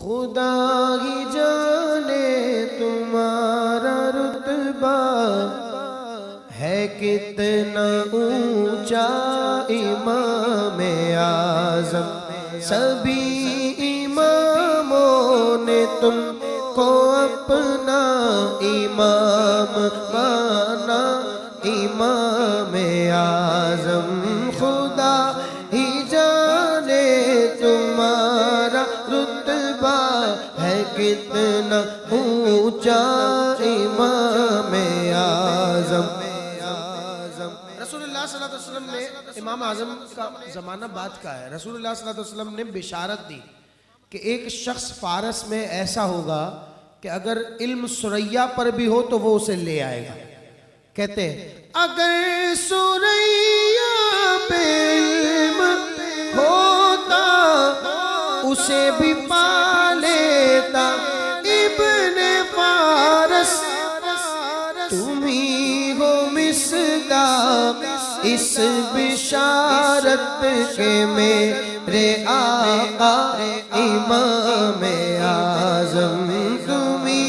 خدا ہی جانے تمہارا رتبہ ہے کتنا اونچا امام اعظم، سبھی اماموں نے تم کو اپنا امام مانا، امام اعظم خدا ہی جانے تمہارا رتبہ ہے کتنا اونچا امام اعظم۔ رسول اللہ صلی اللہ علیہ وسلم نے امام اعظم کا زمانہ بعد کا ہے۔ رسول اللہ صلی اللہ علیہ وسلم نے بشارت دی کہ ایک شخص فارس میں ایسا ہوگا کہ اگر علم سریا پر بھی ہو تو وہ اسے لے آئے گا۔ کہتے ہیں اگر سریا پہ علم ہوتا اسے بھی پا لیتا ابن فارس، تم ہی ہو مصداق اس بشارت کے میرے آقا امام اعظم، تم ہی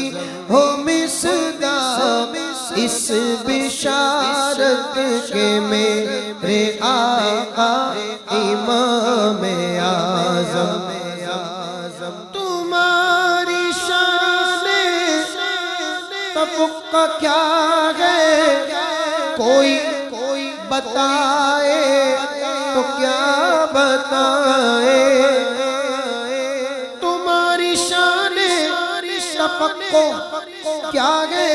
ہو مصداق اس بشارت کے میرے آقا امام اعظم۔ تمہاری شان تفوق کیا ہے کوئی بتائے تو کیا بتائے، تمہاری شان تفوق کیا ہے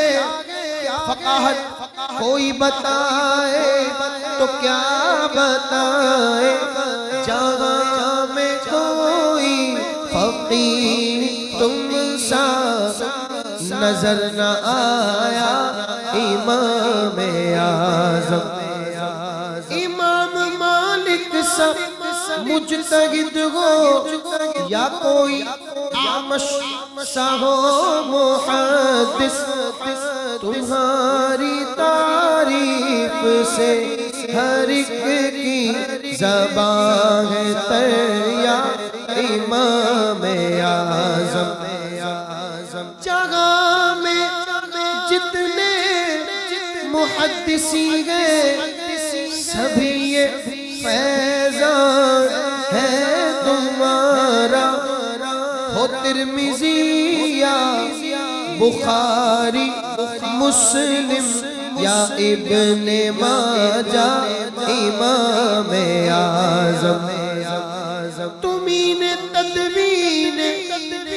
فقاہت کوئی بتائے تو کیا بتائے، جہاں میں کوئی فقیر تم سا نظر نہ آیا امام اعظم، امام مالک سا مجتہد ہو یا کوئی اعمش سا ہو محدث، تمہاری تعریف سے ہر ایک کی زبان ہے تیار امام اعظم۔ جہاں میں جتنے محدثی ہیں سبھی یہ فیضان ہے تمہارا، ہو ترمذی یا بخاری مسلم یا ابن ماجہ امام اعظم، تمہیں نے تدوین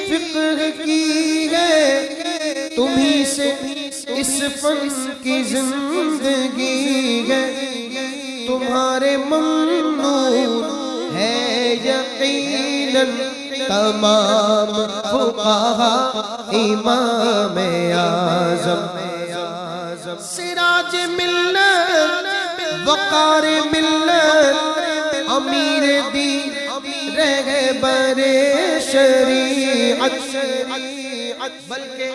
فقہ کی ہے، تمہیں سے اس فن کی زندگی ہے، تمہارے ممنون ہے یقیناً تمام فقہا امام اعظم، سراج ملت وقار ملت امیر دین رہبر شریعت، بلکہ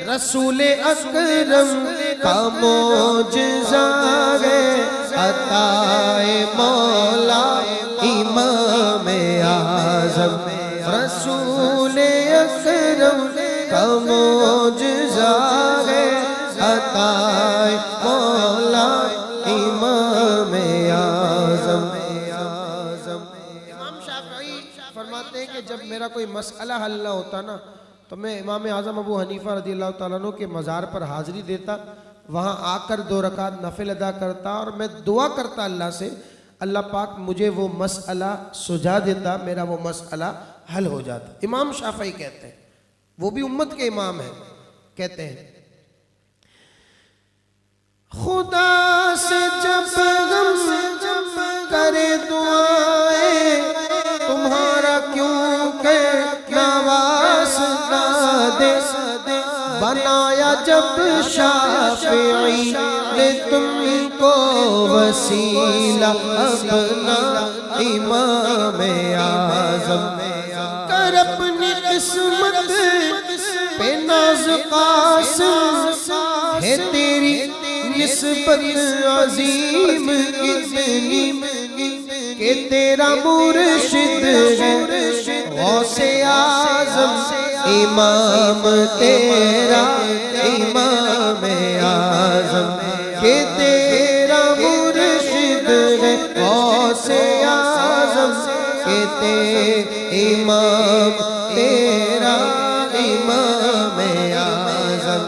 رسول اکرم کا معجزہ ہے عطائے مولا امام اعظم، رسول اکرم کا معجزہ ہے عطائے مولا امام اعظم۔ امام شافعی فرماتے ہیں کہ جب میرا کوئی مسئلہ حل نہ ہوتا نا تو میں امام اعظم ابو حنیفہ رضی اللہ تعالیٰ عنہ کے مزار پر حاضری دیتا، وہاں آ کر 2 رکعت نفل ادا کرتا اور میں دعا کرتا اللہ سے، اللہ پاک مجھے وہ مسئلہ سجھا دیتا، میرا وہ مسئلہ حل ہو جاتا۔ امام شافعی کہتے ہیں، وہ بھی امت کے امام ہیں، کہتے ہیں خدا سے جب غم کرے دعائیں تمہارا کیوں کہ نواسطہ دے، بنایا جب شافعی نے تم کو وسیلہ اپنا امام اعظم، کر اپنی قسمت پہ ناز قاسم ہے تیری نسبت عظیم اتنی کہ تیرا مرشد ہے غوث اعظم امام تیرا امام اعظم کہ تیرا مرشد ہے غوث اعظم کہ امام تیرا امام اعظم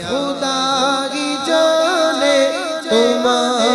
خدا کی جانے تمہارا